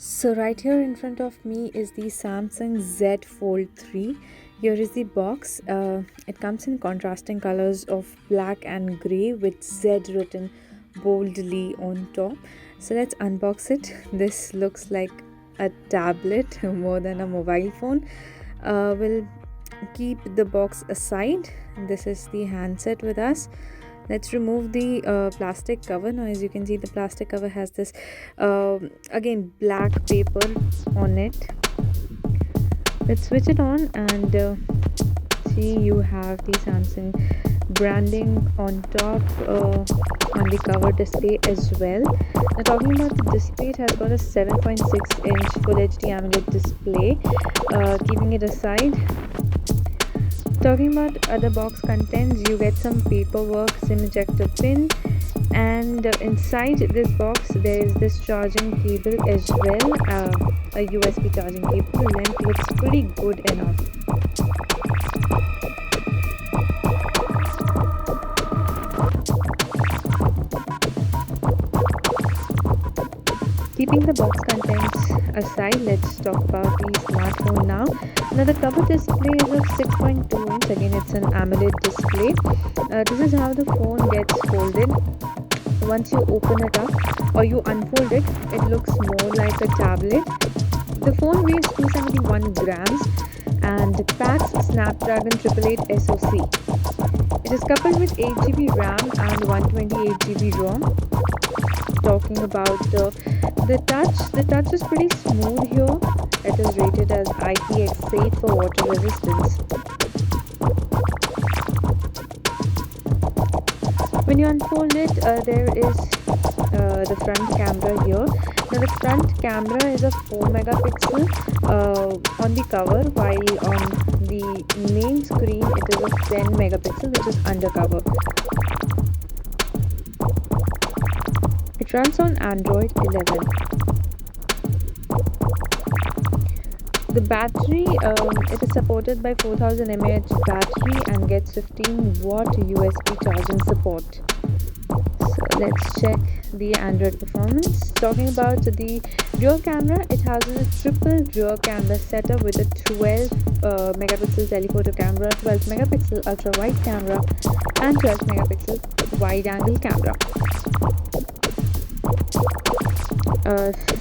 So right here in front of me is the Samsung Z Fold 3. Here is the box. It comes in contrasting colors of black and grey with Z written boldly on top. So let's unbox it. This looks like a tablet more than a mobile phone. We'll keep the box aside. This is the handset with us. Let's remove the plastic cover. Now as you can see, the plastic cover has this again black paper on it. Let's switch it on and see, you have the Samsung branding on top on the cover display as well. Now talking about the display, it has got a 7.6-inch Full HD AMOLED display. Keeping it aside, talking about other box contents, you get some paperwork, SIM ejector pin, and inside this box there is this charging cable as well, a USB charging cable. Length looks pretty good enough. Keeping the box contents aside, let's talk about the smartphone now. Now the cover display is of 6.2 inch. Again, it's an AMOLED display. This is how the phone gets folded. Once you open it up or you unfold it, it looks more like a tablet. The phone weighs 271 grams and packs Snapdragon 888 SoC. It is coupled with 8GB RAM and 128GB ROM. Talking about the touch is pretty smooth here. It is rated as IPX8 for water resistance. When you unfold it, there is the front camera here. Now the front camera is a 4 megapixel on the cover, while on the main screen it is a 10 megapixel, which is undercover. It runs on Android 11. The battery, it is supported by 4000 mAh battery and gets 15 watt USB charging support. So let's check the Android performance. Talking about the rear camera, it has a triple rear camera setup with a 12 megapixel telephoto camera, 12 megapixel ultra wide camera, and 12 megapixel wide angle camera.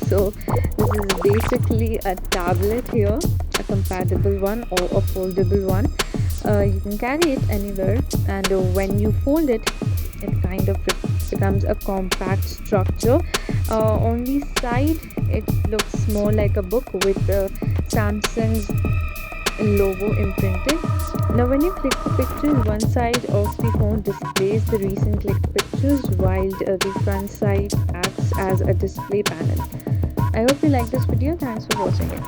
So this is basically a tablet here, a compatible one or a foldable one. You can carry it anywhere, and when you fold it, it kind of becomes a compact structure. On the side, it looks more like a book with Samsung's logo imprinted. Now when you click the pictures, one side of the phone displays the recent clicked pictures, while the front side acts as a display panel. I hope you like this video. Thanks for watching it.